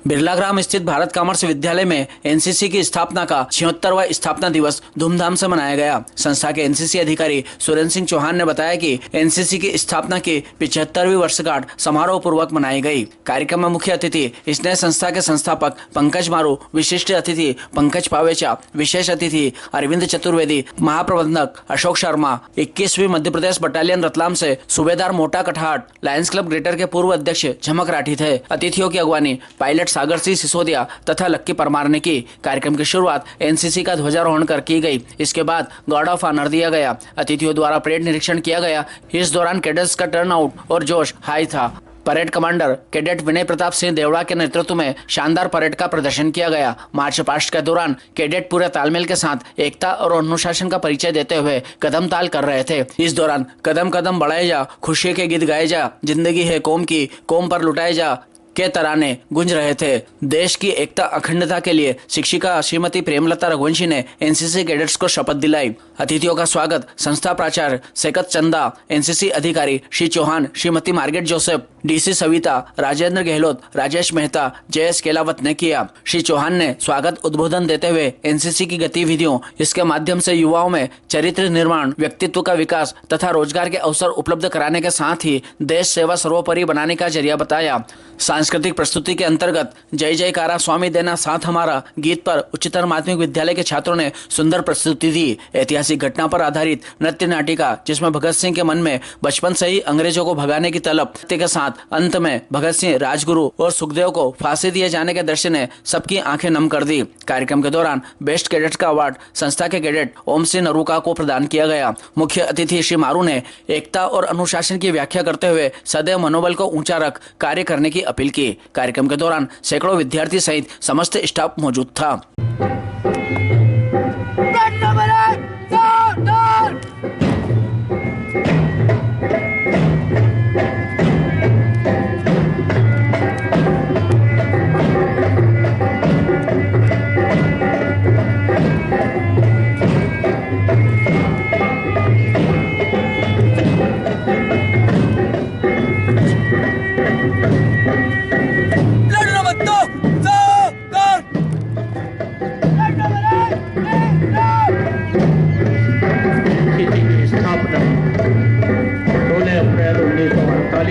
बिरला ग्राम स्थित भारत कॉमर्स विद्यालय में एनसीसी की स्थापना का 76वां स्थापना दिवस धूमधाम से मनाया गया। संस्था के एनसीसी अधिकारी सुरेंद्र सिंह चौहान ने बताया कि एनसीसी की स्थापना की 75वीं वर्षगांठ समारोह पूर्वक मनाई गई। कार्यक्रम में मुख्य अतिथि स्नेह संस्था के संस्थापक पंकज मारू, विशिष्ट अतिथि पंकज पावेचा, विशेष अतिथि अरविंद चतुर्वेदी, महाप्रबंधक अशोक शर्मा, 21वीं मध्य प्रदेश बटालियन रतलाम से सूबेदार मोटा कठाट, लायंस क्लब ग्रेटर के पूर्व अध्यक्ष झमक राठी थे। अतिथियों की अगवानी पायलट सागर सिंह सिसोदिया तथा लक्की परमार ने की। कार्यक्रम की शुरुआत एनसीसी का ध्वजारोहण कर की गई। इसके बाद गार्ड ऑफ ऑनर दिया गया। अतिथियों द्वारा परेड निरीक्षण किया गया। इस दौरान कैडेट्स का टर्नआउट और जोश हाई था। परेड कमांडर कैडेट विनय प्रताप सिंह देवड़ा के नेतृत्व में शानदार परेड का प्रदर्शन किया गया। मार्च पास्ट के दौरान कैडेट पूरे तालमेल के साथ एकता और अनुशासन का परिचय देते हुए कदम ताल कर रहे थे। इस दौरान कदम कदम बढ़ाए जा, खुशी के गीत गाए जा, जिंदगी है कौम की, कौम पर लुटाए जा के तराने गूंज रहे थे। देश की एकता अखंडता के लिए शिक्षिका श्रीमती प्रेमलता रघुवंशी ने एनसीसी कैडेट्स को शपथ दिलाई। अतिथियों का स्वागत संस्था प्राचार्य सेकत चंदा, एनसीसी अधिकारी Shri Chauhan, Shrimati Margaret Joseph, DC Savita, Rajendra Gehlot, Rajesh Mehta, Jayesh Kelawat ने किया। श्री चौहान ने स्वागत उद्बोधन देते हुए एनसीसी की गतिविधियों, इसके माध्यम से युवाओं में चरित्र निर्माण, व्यक्तित्व का विकास तथा रोजगार के अवसर उपलब्ध कराने के साथ ही देश सेवा सर्वोपरि बनाने का जरिया बताया। सांस्कृतिक प्रस्तुति के अंतर्गत जय जयकारा स्वामी देना साथ हमारा गीत पर उच्चतर माध्यमिक विद्यालय के छात्रों ने सुंदर प्रस्तुति दी। ऐतिहासिक घटना पर आधारित नृत्य नाटिका, जिसमें भगत सिंह के मन में बचपन से ही अंग्रेजों को भगाने की तलब के साथ अंत में भगत सिंह, राजगुरु और सुखदेव को फांसी दिए जाने के दृश्य ने सबकी आंखें नम कर दी। कार्यक्रम के दौरान बेस्ट कैडेट का अवार्ड संस्था के कैडेट ओम सिंह नरूका को प्रदान किया गया। मुख्य अतिथि श्री मारू ने एकता और अनुशासन की व्याख्या करते हुए सदैव मनोबल को ऊंचा रख कार्य करने की अपील की। कार्यक्रम के दौरान सैकड़ों विद्यार्थी सहित समस्त स्टाफ मौजूद था।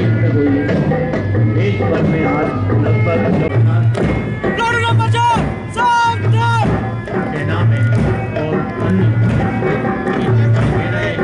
में हुई। देश भर में आज लगभग सेना में और अन्य दे रहे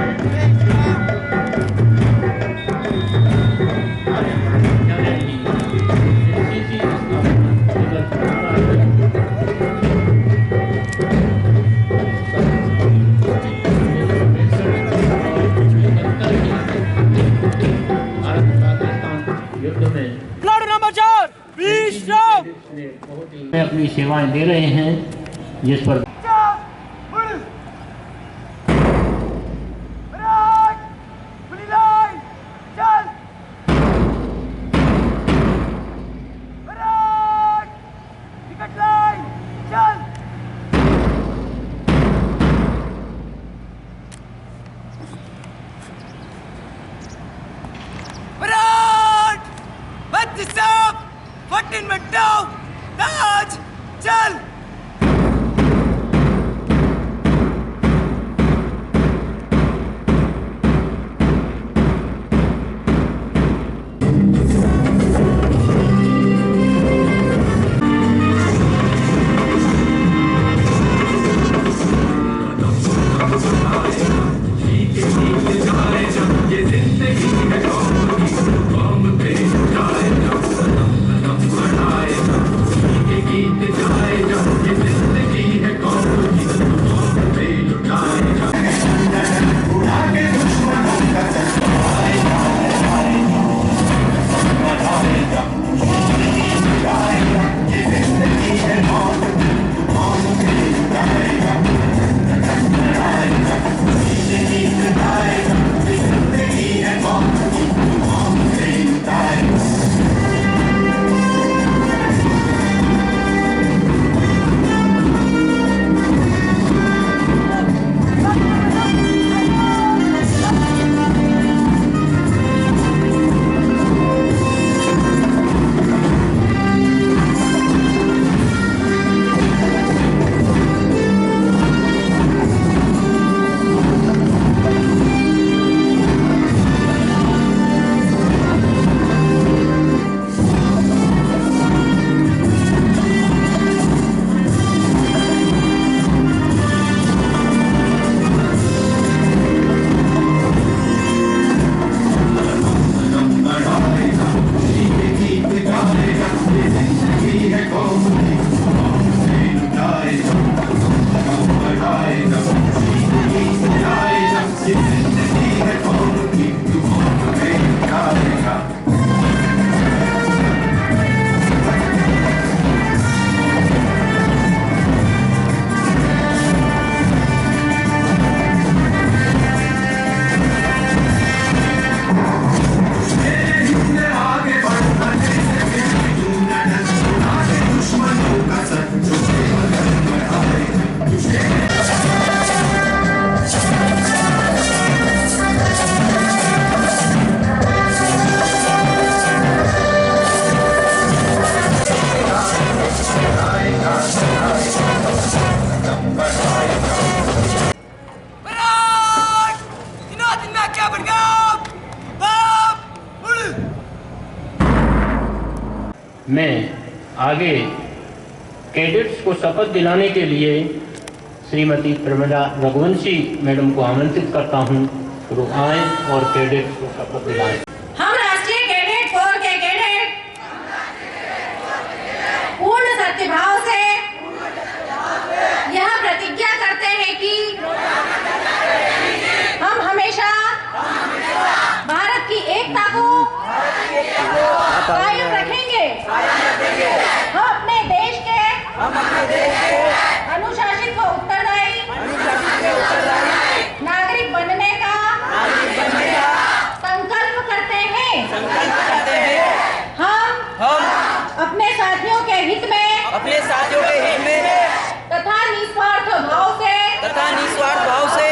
में अपनी सेवाएं दे रहे हैं, जिस पर चल गीत गाए जा मैं आगे कैडेट्स को शपथ दिलाने के लिए श्रीमती प्रमिला रघुवंशी मैडम को आमंत्रित करता हूं कि वो आए और कैडेट्स को शपथ दिलाएं। हम राष्ट्रीय कैडेट कोर के कैडेट पूर्ण सत्यभाव से यह प्रतिज्ञा करते हैं कि हम हमेशा भारत की एकता को कायम रखेंगे। हम अपने देश के अनुशासित व उत्तरदायी नागरिक बनने का संकल्प करते हैं। हम अपने साथियों के हित में तथा निस्वार्थ भाव से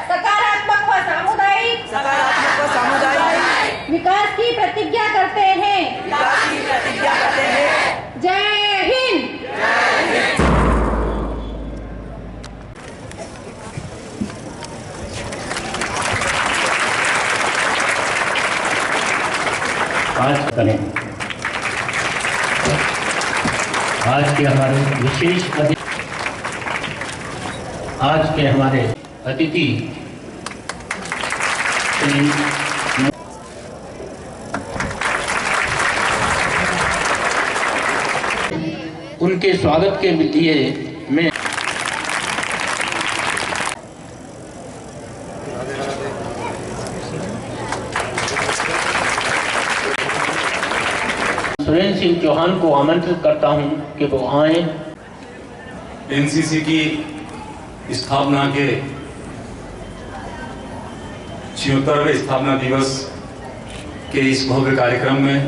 सकारात्मक व सामुदायिक विकास की प्रतिज्ञा करते हैं। जय हिंद। आज के हमारे अतिथि उनके स्वागत के लिए मैं सुरेंद्र सिंह चौहान को आमंत्रित करता हूं कि वो आए। एनसीसी की स्थापना के 76वें स्थापना दिवस के इस भव्य कार्यक्रम में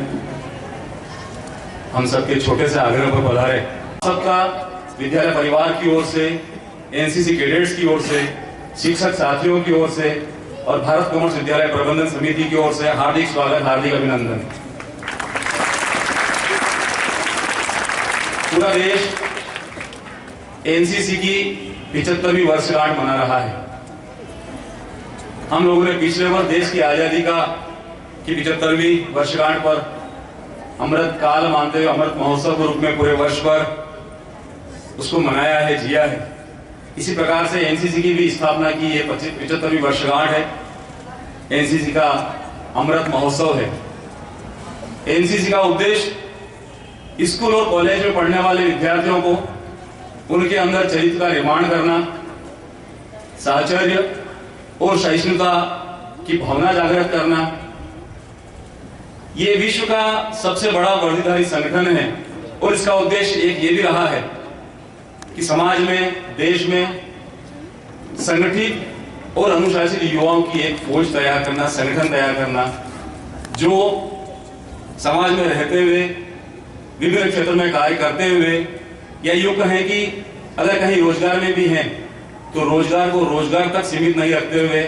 हम सबके छोटे से आग्रह पर पधारे। सबका विद्यालय परिवार की ओर से, एनसीसी कैडेट्स की ओर से, शिक्षक साथियों की ओर से और भारत कॉमर्स विद्यालय प्रबंधन समिति की ओर से हार्दिक स्वागत, हार्दिक अभिनंदन। पूरा देश एनसीसी की 75वीं वर्षगांठ मना रहा है। हम लोगों ने पिछले वर्ष देश की आजादी की 75वीं वर्षगांठ पर अमृत काल मानते हुए अमृत महोत्सव के रूप में पूरे वर्ष भर उसको मनाया है, जिया है। इसी प्रकार से एनसीसी की भी स्थापना की ये 75वीं वर्षगांठ है। एनसीसी का अमृत महोत्सव है। एनसीसी का उद्देश्य स्कूल और कॉलेज में पढ़ने वाले विद्यार्थियों को उनके अंदर चरित्र का निर्माण करना, साहचर्य और सहिष्णुता की भावना जागृत करना। ये विश्व का सबसे बड़ा वर्दीधारी संगठन है और इसका उद्देश्य एक ये भी रहा है कि समाज में, देश में संगठित और अनुशासित युवाओं की एक फौज तैयार करना, संगठन तैयार करना, जो समाज में रहते हुए विभिन्न क्षेत्रों में कार्य करते हुए, या यूं कहें कि अगर कहीं रोजगार में भी हैं तो रोजगार को रोजगार तक सीमित नहीं रखते हुए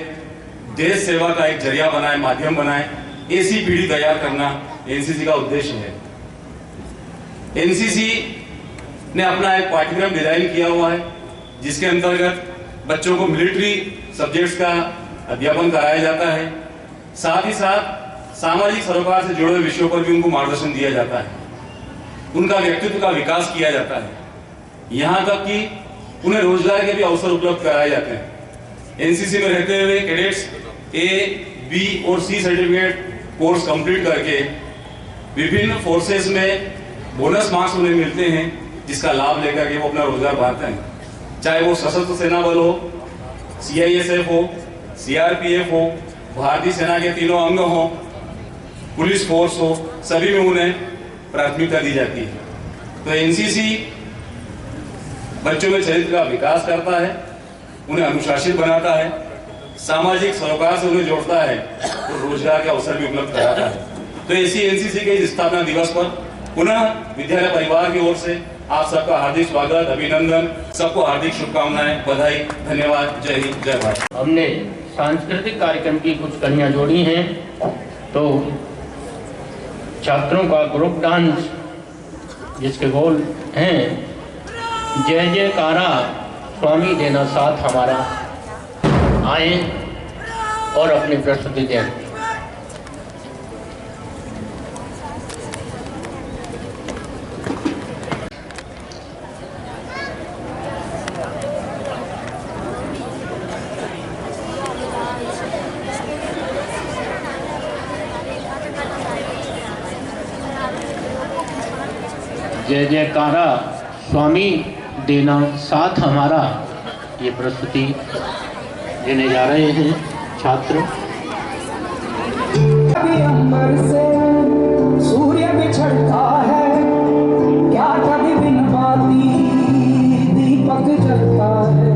देश सेवा का एक जरिया बनाए, माध्यम बनाए, ऐसी पीढ़ी तैयार करना एनसीसी का उद्देश्य है। एनसीसी ने अपना एक पाठ्यक्रम डिजाइन किया हुआ है जिसके अंतर्गत बच्चों को मिलिट्री सब्जेक्ट्स का अध्यापन कराया जाता है। साथ ही साथ सामाजिक सरोकार से जुड़े विषयों पर भी उनको मार्गदर्शन दिया जाता है। उनका व्यक्तित्व का विकास किया जाता है, यहाँ तक कि उन्हें रोजगार के भी अवसर उपलब्ध कराए जाते हैं। एनसीसी में रहते हुए कैडेट्स ए, बी और सी सर्टिफिकेट कोर्स कंप्लीट करके विभिन्न फोर्सेस में बोनस मार्क्स उन्हें मिलते हैं, जिसका लाभ लेकर के वो अपना रोजगार पाते हैं। चाहे वो सशस्त्र सेना बल हो, सीआईएसएफ हो, सीआरपीएफ हो, भारतीय सेना के तीनों अंग हो, पुलिस फोर्स हो, सभी में उन्हें प्राथमिकता दी जाती है। तो एनसीसी बच्चों में चरित्र का विकास करता है, उन्हें अनुशासित बनाता है, सामाजिक सरोकार से उन्हें जोड़ता है और रोजगार के अवसर भी उपलब्ध कराता है। तो ऐसी एनसीसी के इस स्थापना दिवस पर पुनः विद्यालय परिवार की ओर से आप सबका हार्दिक स्वागत, अभिनंदन, सबको हार्दिक शुभकामनाएं, बधाई, धन्यवाद। जय हिंद, जय भारत। हमने सांस्कृतिक कार्यक्रम की कुछ कड़ियाँ जोड़ी हैं, तो छात्रों का ग्रुप डांस जिसके बोल हैं जय जयकारा स्वामी देना साथ हमारा, आए और अपनी प्रस्तुति दें। जय जयकारा स्वामी देना साथ हमारा, ये प्रस्तुति देने जा रहे हैं छात्र। अंबर से सूर्य बिछड़ता है, क्या कभी बिन बाती दीपक जलता है।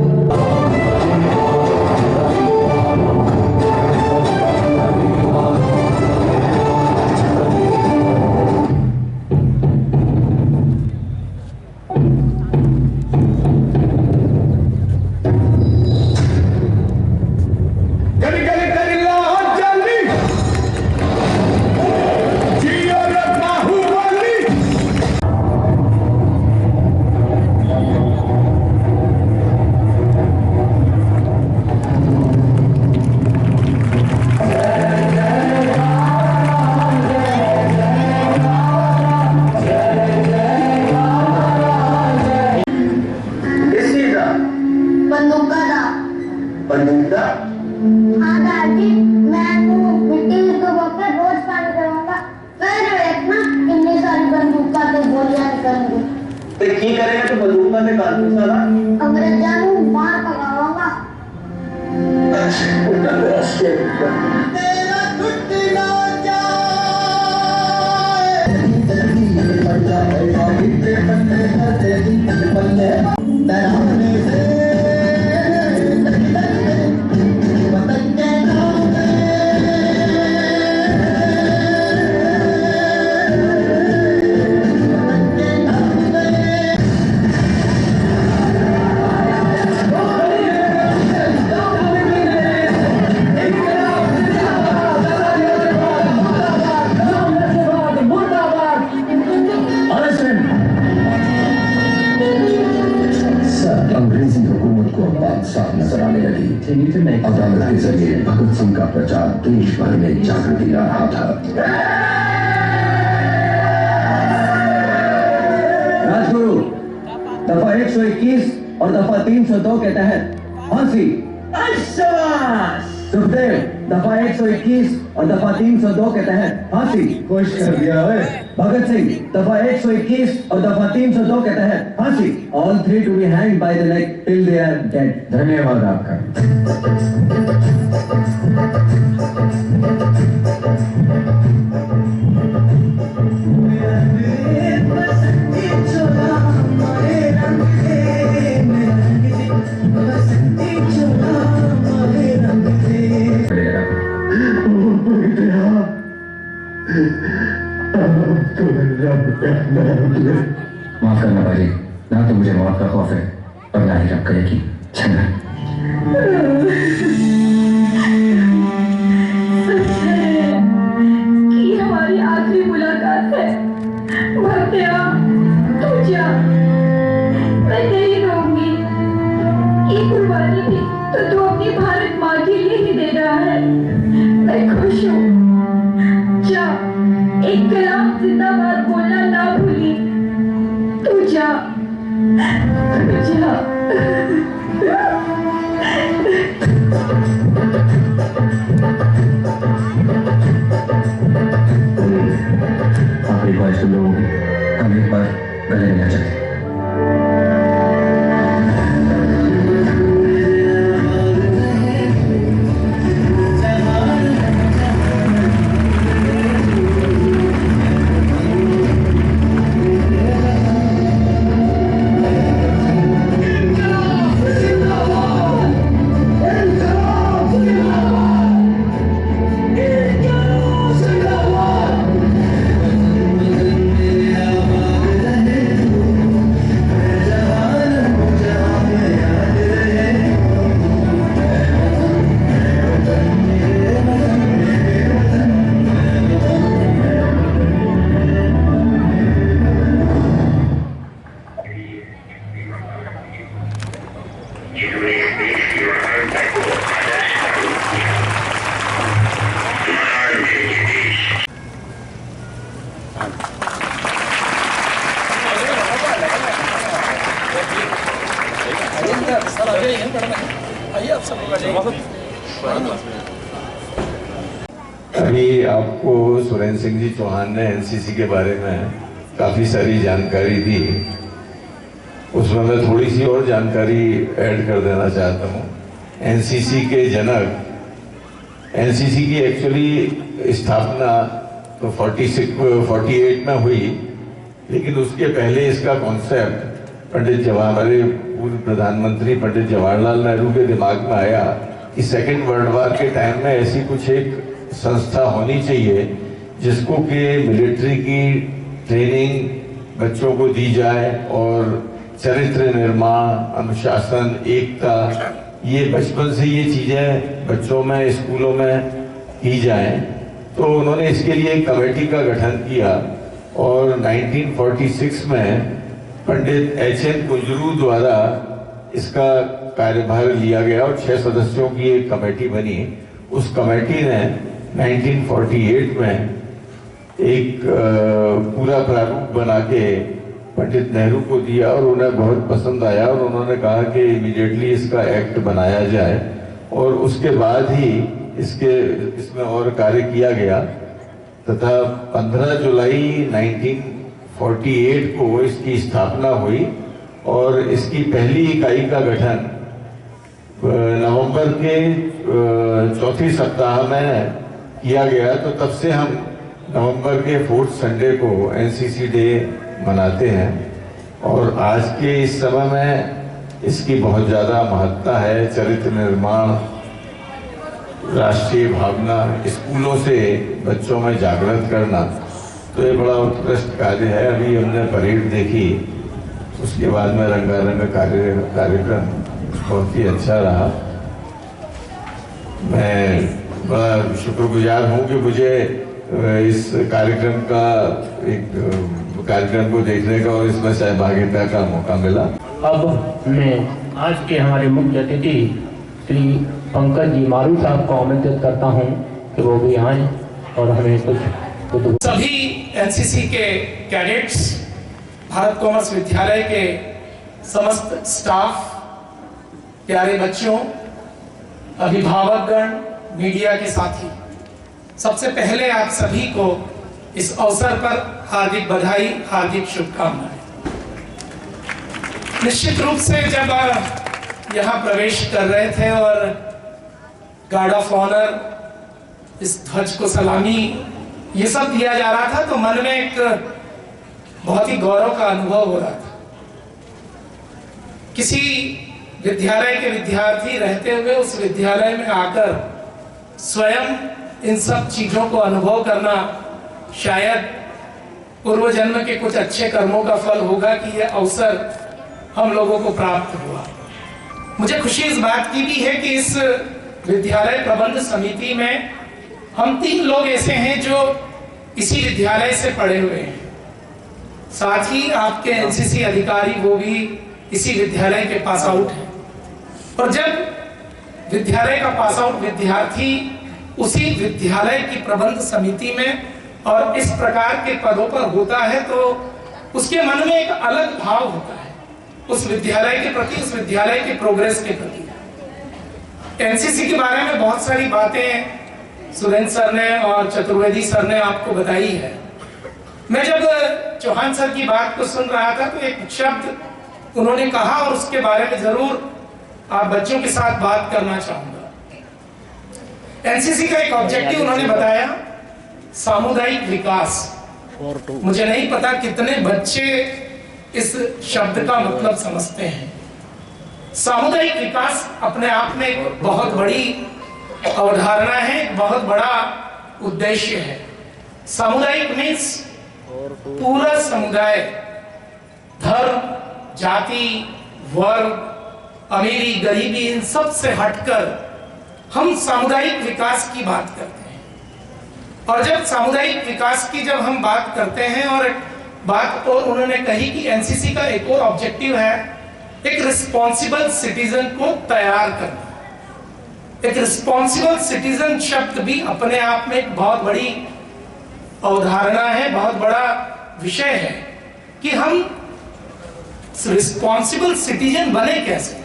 हाँ दादी, मैं मिट्टी को रोज पानी कराऊंगा, फिर देखना इतनी सारी बंदूका तो गोलियां निकलेंगी। तो की करेगा तो बंदूका से कानून सारा अंग्रेजों को मार पकाऊंगा। तेरा टूट ना अंग्रेजी हुकूमत को बात साफ नजर आने लगी। अदालत के जरिए भगत सिंह का प्रचार देश भर में जागृति ला रहा था। राजगुरु दफा 121 और दफा 302 के तहत फांसी। सुखदेव दफा 121 और दफा 302 के तहत फांसी। खुश कर दिया है। भगत सिंह दफा 121 और दफा 302 के तहत फांसी। All three to be hanged by the neck till they are dead. धन्यवाद आपका। माफ करना भाई, ना तो मुझे मौत का खौफ है और ना ही रब का यकीन। चंद्र कि हमारी आखिरी मुलाकात है। भक्तिया तू जा, मैं नहीं रहूंगी। ये कुर्बानी थी तो तू अपनी भारत माँ के लिए ही दे रहा है। मैं खुश हूँ। जा, एक कलाम जिंदाबाद बोलना ना भूली। तू जा, तू जा। आखिरी ख्वाहिश तुम लोगों की, हम एक बार गले मिलना चाहते हैं। अभी आपको सुरेंद्र सिंह जी चौहान ने एनसीसी के बारे में काफ़ी सारी जानकारी दी। उसमें मैं थोड़ी सी और जानकारी ऐड कर देना चाहता हूँ। एनसीसी के जनक, एनसीसी की एक्चुअली स्थापना तो 48 में हुई, लेकिन उसके पहले इसका कॉन्सेप्ट हमारे पूर्व प्रधानमंत्री पंडित जवाहरलाल नेहरू के दिमाग में आया कि सेकेंड वर्ल्ड वार के टाइम में ऐसी कुछ एक संस्था होनी चाहिए जिसको कि मिलिट्री की ट्रेनिंग बच्चों को दी जाए और चरित्र निर्माण, अनुशासन, एकता, ये बचपन से ये चीज़ें बच्चों में, स्कूलों में की जाएं। तो उन्होंने इसके लिए एक कमेटी का गठन किया और 1946 में पंडित एच.एन. कुंजरू द्वारा इसका कार्यभार लिया गया और 6 सदस्यों की एक कमेटी बनी। उस कमेटी ने 1948 में एक पूरा प्रारूप बना के पंडित नेहरू को दिया और उन्हें बहुत पसंद आया और उन्होंने कहा कि इमीडिएटली इसका एक्ट बनाया जाए और उसके बाद ही इसमें और कार्य किया गया तथा 15 जुलाई 1948 को इसकी स्थापना हुई और इसकी पहली इकाई का गठन नवंबर के चौथी सप्ताह में किया गया। तो तब से हम नवंबर के 4th संडे को एनसीसी डे मनाते हैं और आज के इस समय में इसकी बहुत ज़्यादा महत्ता है। चरित्र निर्माण, राष्ट्रीय भावना, स्कूलों से बच्चों में जागृत करना, तो ये बड़ा उत्कृष्ट कार्य है। अभी हमने परेड देखी, उसके बाद में रंगारंग कार्यक्रम बहुत ही अच्छा रहा। मैं बड़ा शुक्रगुजार हूँ कि मुझे इस कार्यक्रम को देखने का और इसमें सहभागिता का मौका मिला। अब मैं आज के हमारे मुख्य अतिथि श्री पंकज जी मारू साहब को आमंत्रित करता हूं कि वो भी आए और हमें कुछ सभी एनसीसी के कैडेट्स, भारत कॉमर्स विद्यालय के समस्त स्टाफ, प्यारे बच्चों, अभिभावकगण, मीडिया के साथी, सबसे पहले आप सभी को इस अवसर पर हार्दिक बधाई, हार्दिक शुभकामनाएं। निश्चित रूप से जब यहाँ प्रवेश कर रहे थे और गार्ड ऑफ ऑनर, इस ध्वज को सलामी, ये सब दिया जा रहा था तो मन में एक बहुत ही गौरव का अनुभव हो रहा था। किसी विद्यालय के विद्यार्थी रहते हुए उस विद्यालय में आकर स्वयं इन सब चीजों को अनुभव करना शायद पूर्व जन्म के कुछ अच्छे कर्मों का फल होगा कि यह अवसर हम लोगों को प्राप्त हुआ। मुझे खुशी इस बात की भी है कि इस विद्यालय प्रबंध समिति में हम 3 लोग ऐसे हैं जो इसी विद्यालय से पढ़े हुए हैं। साथ ही आपके एनसीसी अधिकारी वो भी इसी विद्यालय के पास आउट हैं। और जब विद्यालय का पास आउट विद्यार्थी उसी विद्यालय की प्रबंध समिति में और इस प्रकार के पदों पर होता है तो उसके मन में एक अलग भाव होता है उस विद्यालय के प्रति, उस विद्यालय के प्रोग्रेस के प्रति। एनसीसी के बारे में बहुत सारी बातें सुरेंद्र सर ने और चतुर्वेदी सर ने आपको बताई है। मैं जब चौहान सर की बात को सुन रहा था तो एक शब्द उन्होंने कहा और उसके बारे में जरूर आप बच्चों के साथ बात करना चाहूंगा। एनसीसी का एक ऑब्जेक्टिव उन्होंने बताया, सामुदायिक विकास। मुझे नहीं पता कितने बच्चे इस शब्द का मतलब समझते हैं। सामुदायिक विकास अपने आप में एक बहुत बड़ी अवधारणा है, एक बहुत बड़ा उद्देश्य है। सामुदायिक मीन्स पूरा समुदाय, धर्म, जाति, वर्ग, अमीरी, गरीबी, इन सब से हटकर हम सामुदायिक विकास की बात करते हैं। और जब सामुदायिक विकास की जब हम बात करते हैं और बात और उन्होंने कही कि एनसीसी का एक और ऑब्जेक्टिव है एक रिस्पॉन्सिबल सिटीजन को तैयार करना। एक रिस्पॉन्सिबल सिटीजन शब्द भी अपने आप में एक बहुत बड़ी अवधारणा है, बहुत बड़ा विषय है कि हम रिस्पॉन्सिबल सिटीजन बने कैसे।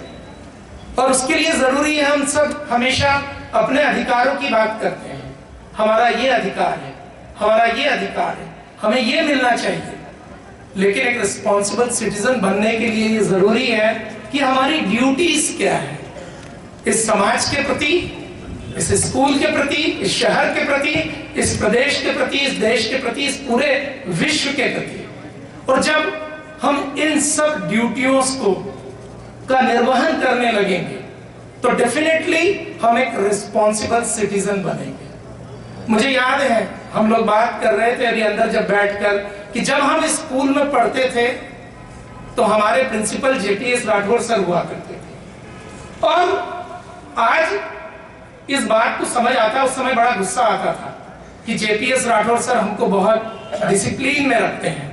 और उसके लिए जरूरी है हम सब हमेशा अपने अधिकारों की बात करते हैं। हमारा ये अधिकार है, हमारा ये अधिकार है, हमें ये मिलना चाहिए। लेकिन एक रिस्पॉन्सिबल सिटीजन बनने के लिए ये जरूरी है कि हमारी ड्यूटीज क्या है इस समाज के प्रति, इस स्कूल के प्रति, इस शहर के प्रति, इस प्रदेश के प्रति, इस देश के प्रति, इस पूरे विश्व के प्रति। और जब हम इन सब ड्यूटियों को का निर्वहन करने लगेंगे तो डेफिनेटली हम एक रिस्पॉन्सिबल सिटीजन बनेंगे। मुझे याद है हम लोग बात कर रहे थे अभी अंदर जब बैठकर कि जब हम स्कूल में पढ़ते थे तो हमारे प्रिंसिपल जेपीएस राठौर सर हुआ करते थे, और आज इस बात को समझ आता, उस समय बड़ा गुस्सा आता था कि जेपीएस राठौर सर हमको बहुत डिसिप्लिन में रखते हैं।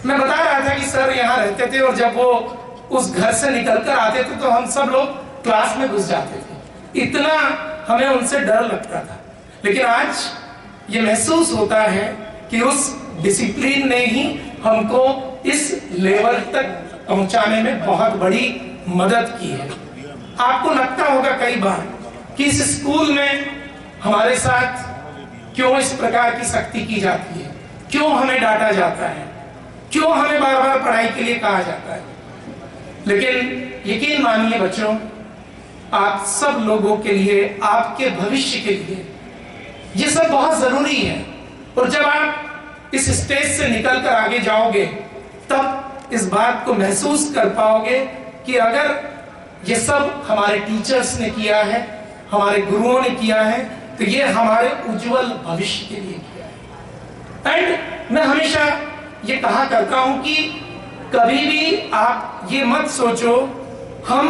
मैं बता रहा था कि सर यहाँ रहते थे और जब वो उस घर से निकलकर आते थे तो हम सब लोग क्लास में घुस जाते थे, इतना हमें उनसे डर लगता था। लेकिन आज ये महसूस होता है कि उस डिसिप्लिन ने ही हमको इस लेवल तक पहुंचाने में बहुत बड़ी मदद की है। आपको लगता होगा कई बार कि इस स्कूल में हमारे साथ क्यों इस प्रकार की सख्ती की जाती है, क्यों हमें डांटा जाता है, क्यों हमें बार बार पढ़ाई के लिए कहा जाता है। लेकिन यकीन मानिए बच्चों, आप सब लोगों के लिए, आपके भविष्य के लिए ये सब बहुत जरूरी है। और जब आप इस स्टेज से निकलकर आगे जाओगे तब इस बात को महसूस कर पाओगे कि अगर ये सब हमारे टीचर्स ने किया है, हमारे गुरुओं ने किया है, तो ये हमारे उज्जवल भविष्य के लिए किया है। एंड मैं हमेशा ये कहा करता हूं कि कभी भी आप ये मत सोचो हम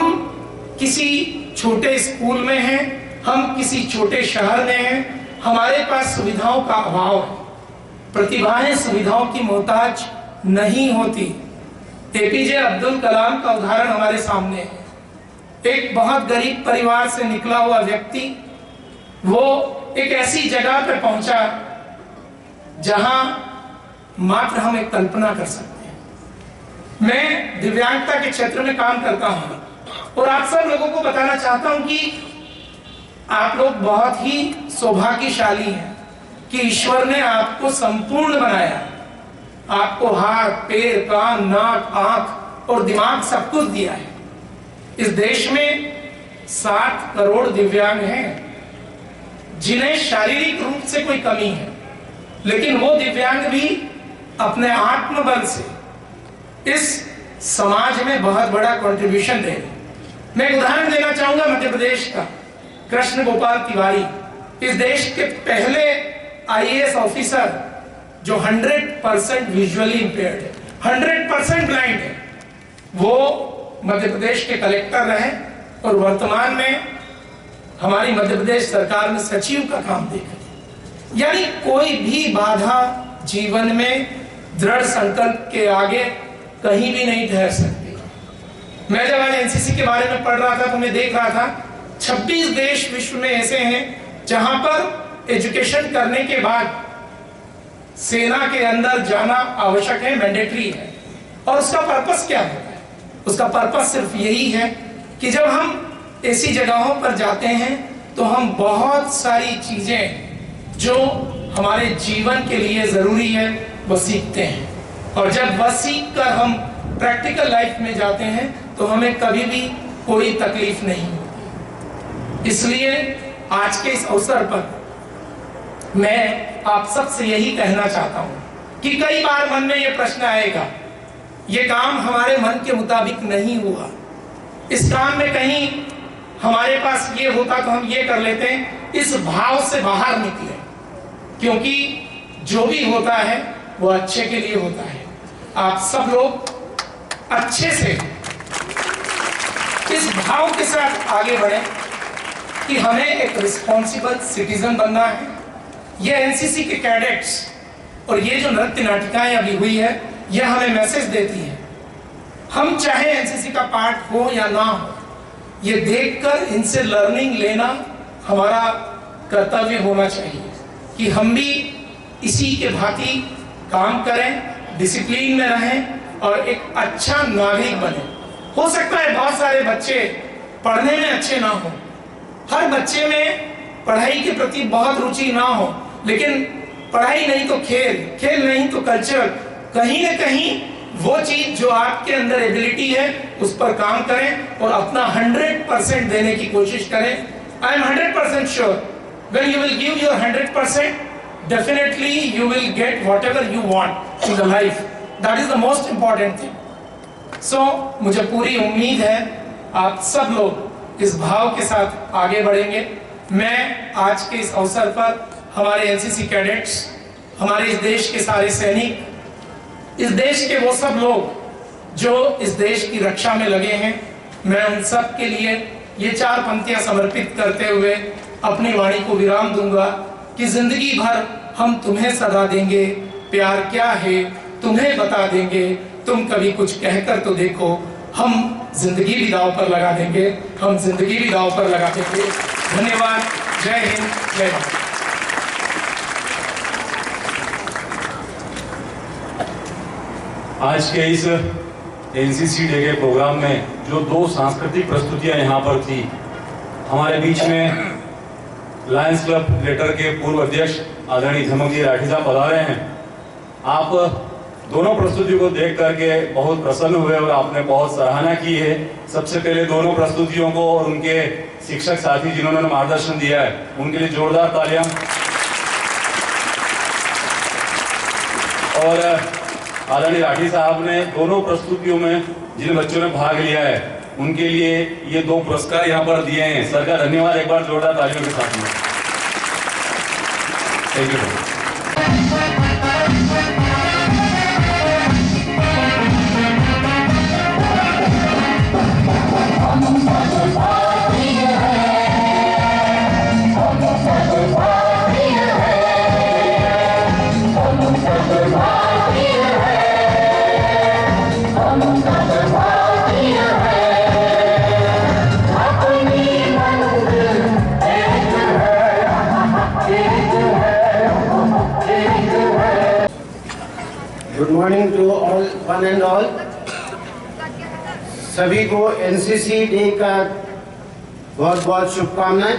किसी छोटे स्कूल में हैं, हम किसी छोटे शहर में हैं, हमारे पास सुविधाओं का अभाव है। प्रतिभाएं सुविधाओं की मोहताज नहीं होती। एपीजे अब्दुल कलाम का उदाहरण हमारे सामने है। एक बहुत गरीब परिवार से निकला हुआ व्यक्ति, वो एक ऐसी जगह पे पहुंचा जहां मात्र हम एक कल्पना कर सकते हैं। मैं दिव्यांगता के क्षेत्र में काम करता हूं और आप सब लोगों को बताना चाहता हूं कि आप लोग बहुत ही सौभाग्यशाली हैं कि ईश्वर ने आपको संपूर्ण बनाया। आपको हाथ, पैर, कान, नाक, आंख और दिमाग सब कुछ दिया है। इस देश में 60 करोड़ दिव्यांग हैं जिन्हें शारीरिक रूप से कोई कमी है, लेकिन वो दिव्यांग भी अपने आत्मबल से इस समाज में बहुत बड़ा कंट्रीब्यूशन दे रहे हैं। मैं एक उदाहरण देना चाहूंगा मध्य प्रदेश का। कृष्ण गोपाल तिवारी इस देश के पहले आईएएस ऑफिसर जो 100% विजुअली इंपेयर्ड है, 100% ब्लाइंड है। वो मध्य प्रदेश के कलेक्टर रहे और वर्तमान में हमारी मध्य प्रदेश सरकार में सचिव का काम देख रहे। यानी कोई भी बाधा जीवन में दृढ़ संकल्प के आगे कहीं भी नहीं ठहर सकती। मैं जब आज एनसीसी के बारे में पढ़ रहा था तो मैं देख रहा था 26 देश विश्व में ऐसे हैं जहां पर एजुकेशन करने के बाद सेना के अंदर जाना आवश्यक है, मैंडेटरी है। और उसका पर्पस क्या होता है? उसका पर्पस सिर्फ यही है कि जब हम ऐसी जगहों पर जाते हैं तो हम बहुत सारी चीजें जो हमारे जीवन के लिए जरूरी है वो सीखते हैं। और जब वह सीख कर हम प्रैक्टिकल लाइफ में जाते हैं तो हमें कभी भी कोई तकलीफ नहीं होती। इसलिए आज के इस अवसर पर मैं आप सबसे यही कहना चाहता हूं कि कई बार मन में यह प्रश्न आएगा, ये काम हमारे मन के मुताबिक नहीं हुआ, इस काम में कहीं हमारे पास ये होता तो हम ये कर लेते हैं। इस भाव से बाहर निकले, क्योंकि जो भी होता है वो अच्छे के लिए होता है। आप सब लोग अच्छे से इस भाव के साथ आगे बढ़े कि हमें एक रिस्पॉन्सिबल सिटीजन बनना है। ये एनसीसी के कैडेट्स और ये जो नृत्य नाटिकाएं अभी हुई है, यह हमें मैसेज देती है। हम चाहे एनसीसी का पार्ट हो या ना हो, ये देखकर इनसे लर्निंग लेना हमारा कर्तव्य होना चाहिए कि हम भी इसी के भांति काम करें, डिसिप्लिन में रहें और एक अच्छा नागरिक बने। हो सकता है बहुत सारे बच्चे पढ़ने में अच्छे ना हो, हर बच्चे में पढ़ाई के प्रति बहुत रुचि ना हो, लेकिन पढ़ाई नहीं तो खेल, खेल नहीं तो कल्चर, कहीं न कहीं वो चीज जो आपके अंदर एबिलिटी है उस पर काम करें और अपना 100% देने की कोशिश करें। I am 100% sure when you will give your 100%, definitely you will get whatever you want in the life. That is the most important thing. So मुझे पूरी उम्मीद है आप सब लोग इस भाव के साथ आगे बढ़ेंगे। मैं आज के इस अवसर पर हमारे एनसीसी कैडेट्स, हमारे इस देश के सारे सैनिक, इस देश के वो सब लोग जो इस देश की रक्षा में लगे हैं, मैं उन सब के लिए ये 4 पंक्तियां समर्पित करते हुए अपनी वाणी को विराम दूंगा कि जिंदगी भर हम तुम्हें सदा देंगे, प्यार क्या है तुम्हें बता देंगे, तुम कभी कुछ कहकर तो देखो, हम जिंदगी भी दांव पर लगा देंगे, हम जिंदगी भी दांव पर लगा देंगे। धन्यवाद। जय हिंद, जय भारत। आज के इस एनसीसी डे के प्रोग्राम में जो 2 सांस्कृतिक प्रस्तुतियां यहाँ पर थी, हमारे बीच में लायंस क्लब लेटर के पूर्व अध्यक्ष आदरणीय झमकजी राठी साहब पधारे हैं। आप दोनों प्रस्तुतियों को देख करके बहुत प्रसन्न हुए और आपने बहुत सराहना की है। सबसे पहले दोनों प्रस्तुतियों को और उनके शिक्षक साथी जिन्होंने मार्गदर्शन दिया है उनके लिए जोरदार तालियां। और आदरणीय राठी साहब ने दोनों प्रस्तुतियों में जिन बच्चों ने भाग लिया है उनके लिए ये 2 पुरस्कार यहाँ पर दिए हैं। सर का धन्यवाद एक बार जोरदार तालियों के साथ में। Thank you. Good morning to all, one and all. सभी को एनसीसी डे का बहुत बहुत शुभकामनाएं।